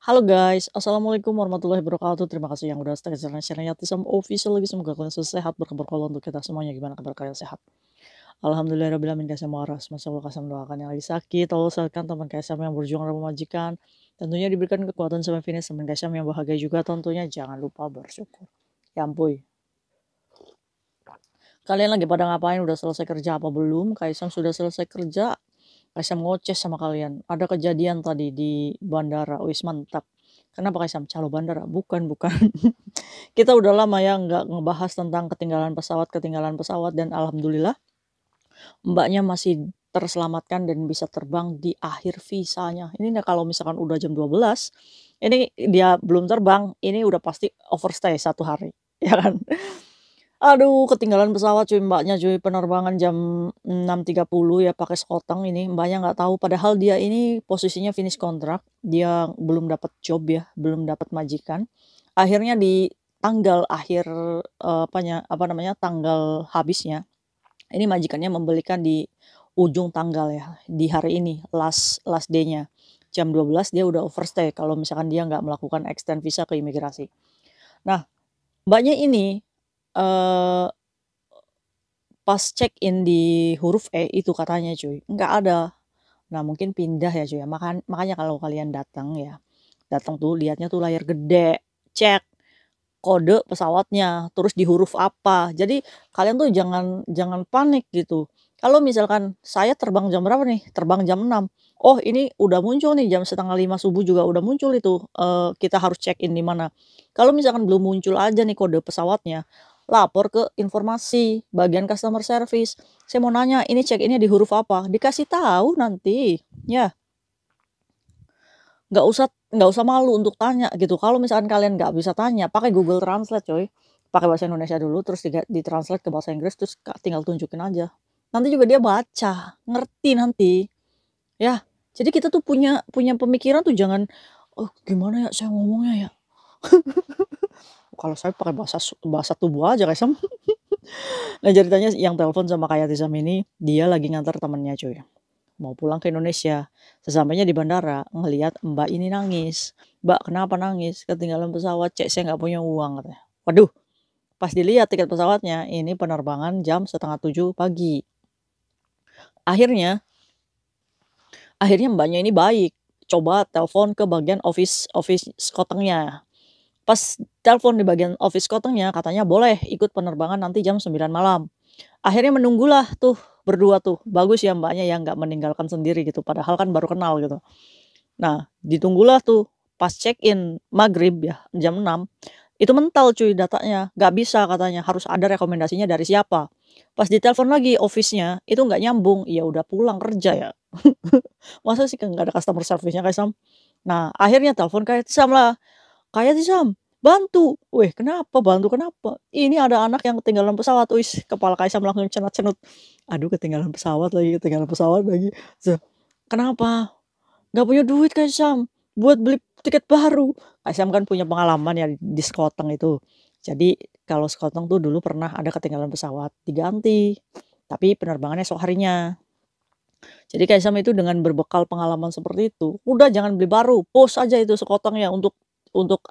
Halo guys, assalamualaikum warahmatullahi wabarakatuh. Terima kasih yang udah stay di channel Yatisam Official lagi. Semoga kalian selalu sehat, berkabar kalau untuk kita semuanya. Gimana kabar kalian sehat? Alhamdulillahirobbilalamin. Kasih waras. Masya Allah, kasih doakan yang lagi sakit. Allah sehatkan teman KSM yang berjuang dan memajikan. Tentunya diberikan kekuatan sampai finish. Teman KSM yang bahagia juga tentunya. Jangan lupa bersyukur. Ya ampun. Kalian lagi pada ngapain? Udah selesai kerja apa belum? Kaisam sudah selesai kerja. Kaisam ngoceh sama kalian. Ada kejadian tadi di bandara. Wis mantap. Kenapa Kaisam? Calo bandara? Bukan, bukan. Kita udah lama ya nggak ngebahas tentang ketinggalan pesawat dan alhamdulillah mbaknya masih terselamatkan dan bisa terbang di akhir visanya. Ini kalau misalkan udah jam 12, ini dia belum terbang, ini udah pasti overstay 1 hari, ya kan? Aduh, ketinggalan pesawat cuy, mbaknya cuy, penerbangan jam 6.30 ya pakai sekoteng ini. Mbaknya nggak tahu padahal dia ini posisinya finish kontrak, dia belum dapat job ya, belum dapat majikan. Akhirnya di tanggal akhir apa namanya, tanggal habisnya, ini majikannya membelikan di ujung tanggal ya, di hari ini, last last day-nya. Jam 12 dia udah overstay kalau misalkan dia nggak melakukan extend visa ke imigrasi. Nah, mbaknya ini eee, pas check-in di huruf E itu katanya cuy, nggak ada. Nah mungkin pindah ya cuy ya, makanya kalau kalian datang ya, datang tuh lihatnya tuh layar gede, cek kode pesawatnya, terus di huruf apa. Jadi kalian tuh jangan jangan panik gitu. Kalau misalkan saya terbang jam berapa nih? Terbang jam 6. Oh ini udah muncul nih jam setengah 5 subuh juga udah muncul itu, kita harus check in di mana. Kalau misalkan belum muncul aja nih kode pesawatnya, lapor ke informasi bagian customer service. Saya mau nanya, ini check in-nya di huruf apa? Dikasih tahu nanti, ya. Nggak usah malu untuk tanya gitu. Kalau misalkan kalian nggak bisa tanya, pakai Google Translate coy. Pakai bahasa Indonesia dulu, terus ditranslate ke bahasa Inggris, terus tinggal tunjukin aja. Nanti juga dia baca, ngerti nanti. Ya, jadi kita tuh punya punya pemikiran tuh jangan, "Oh, gimana ya saya ngomongnya ya?" Kalau saya pakai bahasa tubuh aja Kak Sam. Nah, ceritanya yang telepon sama Kak Yatisam ini, dia lagi ngantar temennya cuy. Mau pulang ke Indonesia. Sesampainya di bandara, ngelihat Mbak ini nangis. "Mbak, kenapa nangis?" "Ketinggalan pesawat, Cek, saya nggak punya uang," katanya. Waduh, pas dilihat tiket pesawatnya, ini penerbangan jam 6.30 pagi. Akhirnya akhirnya Mbaknya ini baik, coba telepon ke bagian office office skotengnya. Pas telepon di bagian office skotengnya, katanya boleh ikut penerbangan nanti jam 9 malam. Akhirnya menunggulah tuh berdua tuh. Bagus ya Mbaknya yang nggak meninggalkan sendiri gitu, padahal kan baru kenal gitu. Nah, ditunggulah tuh, pas check-in maghrib ya, jam 6 itu mental cuy datanya, nggak bisa katanya, harus ada rekomendasinya dari siapa. Pas ditelepon lagi office-nya, itu nggak nyambung, ya udah pulang kerja ya. Masa sih nggak ada customer service-nya Kak Sam? Nah, akhirnya telepon Kak Tisam lah, "Kak Tisam, bantu!" "Weh kenapa bantu kenapa?" "Ini ada anak yang ketinggalan pesawat." Wis, kepala Kak Isam langsung cenut-cenut. Aduh ketinggalan pesawat lagi. "Kenapa?" "Nggak punya duit Kak Syam, buat beli tiket baru." Kak Syam kan punya pengalaman ya di sekoteng itu. Jadi kalau sekoteng tuh dulu pernah ada ketinggalan pesawat, diganti, tapi penerbangannya esok harinya. Jadi Kak Syam itu dengan berbekal pengalaman seperti itu, udah jangan beli baru, push aja itu sekotengnya untuk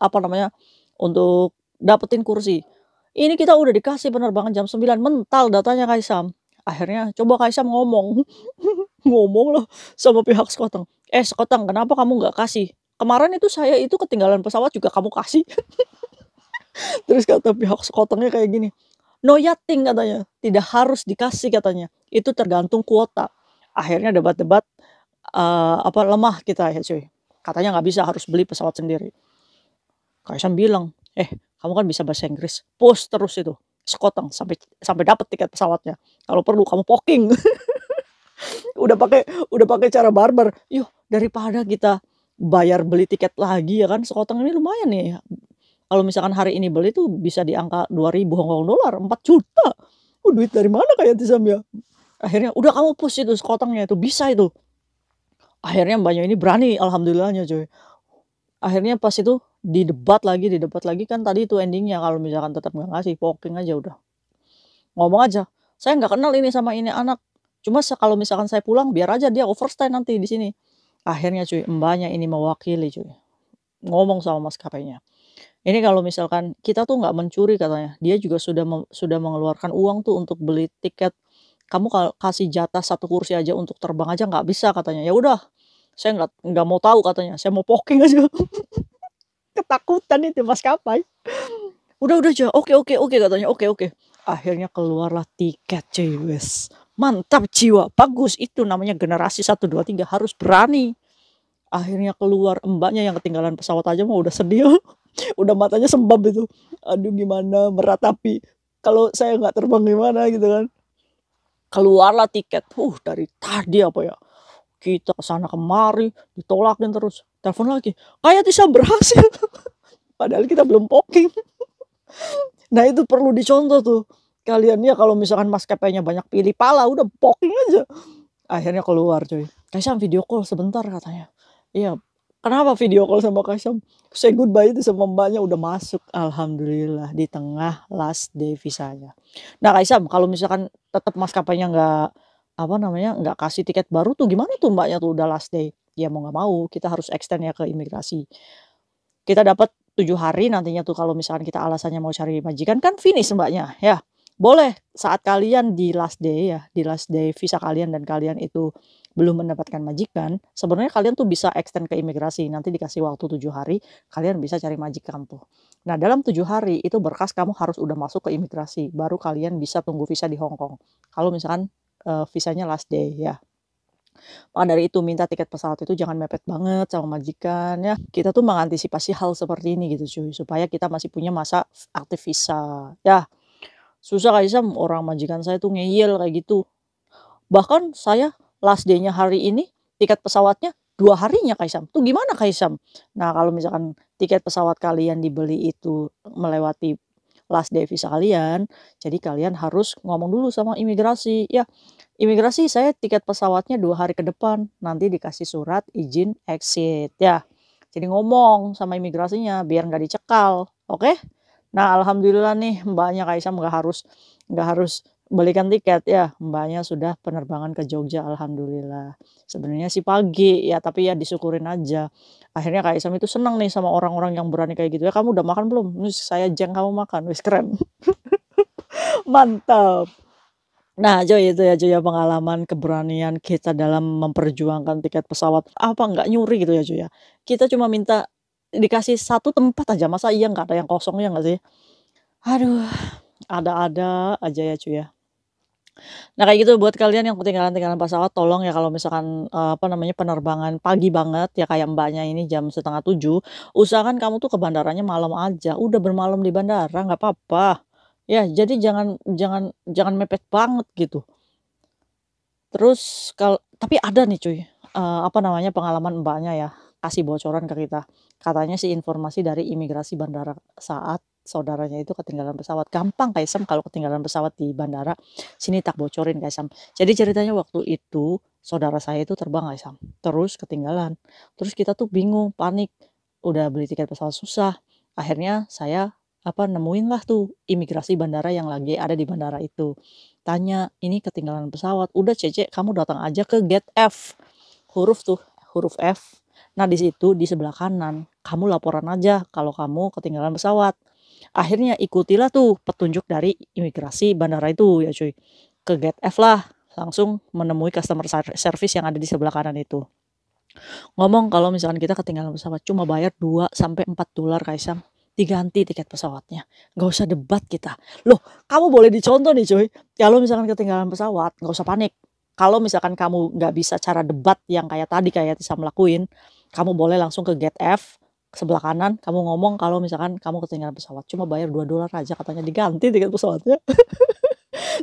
apa namanya, untuk dapetin kursi. Ini kita udah dikasih penerbangan jam 9 mental datanya Kak Syam. Akhirnya coba Kak Syam ngomong. Ngomong loh sama pihak sekoteng, "Eh sekoteng kenapa kamu nggak kasih? Kemarin itu saya itu ketinggalan pesawat juga kamu kasih." Terus kata pihak sekotengnya kayak gini, "No yachting," katanya, "tidak harus dikasih," katanya, "itu tergantung kuota." Akhirnya debat-debat, apa, lemah kita ya cuy, katanya nggak bisa harus beli pesawat sendiri. Kaisang bilang, "Eh kamu kan bisa bahasa Inggris, push terus itu, sekoteng sampai sampai dapat tiket pesawatnya, kalau perlu kamu poking." Udah pakai cara barbar. Yuh, daripada kita bayar beli tiket lagi ya kan, sekoteng ini lumayan nih. Kalau misalkan hari ini beli tuh bisa di angka 2.000 Hong Kong dollar, 4 juta. Duit dari mana kayak Tisam ya? Akhirnya, "Udah kamu push itu sekotengnya itu, bisa itu." Akhirnya Mbaknya ini berani alhamdulillahnya cuy. Akhirnya pas itu didebat lagi kan tadi itu ending-nya kalau misalkan tetap nggak ngasih, poking aja udah. Ngomong aja, "Saya nggak kenal ini sama ini anak, cuma kalau misalkan saya pulang biar aja dia overstay nanti di sini." Akhirnya cuy, Mbaknya ini mewakili cuy. ngomong sama maskapainya. Ini kalau misalkan kita tuh nggak mencuri katanya, dia juga sudah mengeluarkan uang tuh untuk beli tiket. Kamu kasih jatah satu kursi aja untuk terbang aja nggak bisa katanya. Ya udah, saya nggak mau tahu katanya, saya mau poking aja. Ketakutan itu maskapai. Udah aja, oke," katanya, "oke." Akhirnya keluarlah tiket cuy, wes. Mantap jiwa, bagus itu namanya generasi 1, 2, 3 harus berani. Akhirnya keluar, mbaknya yang ketinggalan pesawat aja mah udah sedih, udah matanya sembab itu. Aduh gimana meratapi kalau saya nggak terbang gimana gitu kan. Keluarlah tiket, dari tadi apa ya, kita ke sana kemari, ditolakin terus. Telepon lagi, "Kayak bisa berhasil." Padahal kita belum booking. Nah itu perlu dicontoh tuh. Kalian ya kalau misalkan maskapainya banyak pilih pala, udah booking aja. Akhirnya keluar cuy, "Kaisang video call sebentar," katanya. Iya, kenapa video call sama Kaisang? Say goodbye itu sama Mbaknya udah masuk, alhamdulillah di tengah last day visanya. Nah Kaisang, kalau misalkan tetap maskapainya nggak, apa namanya, nggak kasih tiket baru tuh gimana tuh Mbaknya tuh udah last day? Ya mau nggak mau kita harus extend ya ke imigrasi. Kita dapat 7 hari nantinya tuh kalau misalkan kita alasannya mau cari majikan kan finish Mbaknya, ya. Boleh saat kalian di last day ya, di last day visa kalian dan kalian itu belum mendapatkan majikan, sebenarnya kalian tuh bisa extend ke imigrasi, nanti dikasih waktu 7 hari, kalian bisa cari majikan tuh. Nah dalam 7 hari itu berkas kamu harus udah masuk ke imigrasi, baru kalian bisa tunggu visa di Hong Kong. Kalau misalkan, visanya last day ya. Maka dari itu minta tiket pesawat itu jangan mepet banget sama majikan ya. Kita tuh mengantisipasi hal seperti ini gitu cuy, supaya kita masih punya masa aktif visa. Ya, susah Kak Isam, orang majikan saya tuh ngeyel kayak gitu. Bahkan saya last day-nya hari ini, tiket pesawatnya 2 harinya Kak Isam. Tuh gimana Kak Isam? Nah kalau misalkan tiket pesawat kalian dibeli itu melewati last day visa kalian, jadi kalian harus ngomong dulu sama imigrasi, ya, "Imigrasi saya tiket pesawatnya 2 hari ke depan," nanti dikasih surat izin exit, ya. Jadi ngomong sama imigrasinya biar nggak dicekal, oke? Nah alhamdulillah nih Mbaknya Kaisang nggak harus belikan tiket ya, Mbaknya sudah penerbangan ke Jogja alhamdulillah. Sebenarnya sih pagi ya, tapi ya disyukurin aja. Akhirnya Kaisang itu senang nih sama orang-orang yang berani kayak gitu, "Ya kamu udah makan belum? Nih saya jeng kamu makan." Wis keren. Mantap. Nah Joy itu ya Joy ya pengalaman keberanian kita dalam memperjuangkan tiket pesawat, apa nggak nyuri gitu ya Joy ya. Kita cuma minta dikasih satu tempat aja, masa iya nggak ada yang kosong, ya nggak sih? Aduh, ada-ada aja ya cuy ya. Nah kayak gitu buat kalian yang ketinggalan-ketinggalan pesawat tolong ya kalau misalkan, apa namanya, penerbangan pagi banget ya kayak Mbaknya ini jam 6:30, usahakan kamu tuh ke bandaranya malam aja, udah bermalam di bandara nggak apa-apa. Ya jadi jangan jangan jangan mepet banget gitu. Terus tapi ada nih cuy, apa namanya, pengalaman Mbaknya ya, kasih bocoran ke kita. Katanya sih informasi dari imigrasi bandara saat saudaranya itu ketinggalan pesawat. Gampang Kaisam kalau ketinggalan pesawat di bandara, sini tak bocorin Kaisam. Jadi ceritanya waktu itu, saudara saya itu terbang Kaisam, terus ketinggalan. Terus kita tuh bingung, panik, udah beli tiket pesawat susah. Akhirnya saya, apa, nemuin lah tuh imigrasi bandara yang lagi ada di bandara itu. Tanya, "Ini ketinggalan pesawat." "Udah Cece, kamu datang aja ke gate F." Huruf tuh, huruf F. Nah di situ di sebelah kanan, kamu laporan aja kalau kamu ketinggalan pesawat. Akhirnya ikutilah tuh petunjuk dari imigrasi bandara itu ya cuy. Ke gate F lah, langsung menemui customer service yang ada di sebelah kanan itu. Ngomong kalau misalkan kita ketinggalan pesawat, cuma bayar $2 sampai $4 Kaisang, diganti tiket pesawatnya, nggak usah debat kita. Loh, kamu boleh dicontoh nih cuy, kalau misalkan ketinggalan pesawat, nggak usah panik. Kalau misalkan kamu nggak bisa cara debat yang kayak tadi, kayak Tisam lakuin, kamu boleh langsung ke gate F, sebelah kanan, kamu ngomong kalau misalkan kamu ketinggalan pesawat, cuma bayar $2 aja katanya diganti tiket pesawatnya.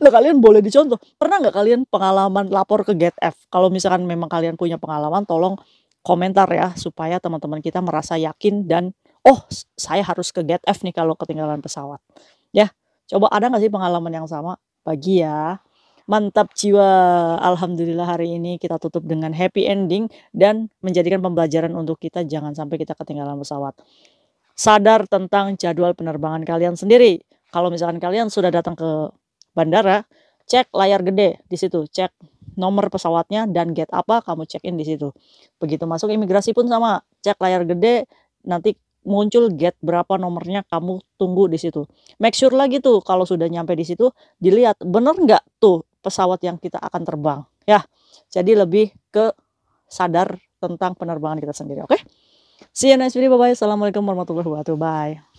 Lah kalian boleh dicontoh, pernah nggak kalian pengalaman lapor ke gate F? Kalau misalkan memang kalian punya pengalaman tolong komentar ya, supaya teman-teman kita merasa yakin dan, "Oh saya harus ke gate F nih kalau ketinggalan pesawat." Ya, coba ada nggak sih pengalaman yang sama? Bagi ya. Mantap jiwa, alhamdulillah hari ini kita tutup dengan happy ending dan menjadikan pembelajaran untuk kita jangan sampai kita ketinggalan pesawat. Sadar tentang jadwal penerbangan kalian sendiri. Kalau misalkan kalian sudah datang ke bandara, cek layar gede di situ, cek nomor pesawatnya dan gate apa kamu check in di situ. Begitu masuk imigrasi pun sama, cek layar gede nanti muncul gate berapa nomornya, kamu tunggu di situ. Make sure lagi tuh kalau sudah nyampe di situ, dilihat bener nggak tuh pesawat yang kita akan terbang, ya. Jadi lebih ke sadar tentang penerbangan kita sendiri, oke? See you next video, bye-bye. Assalamualaikum warahmatullahi wabarakatuh, bye.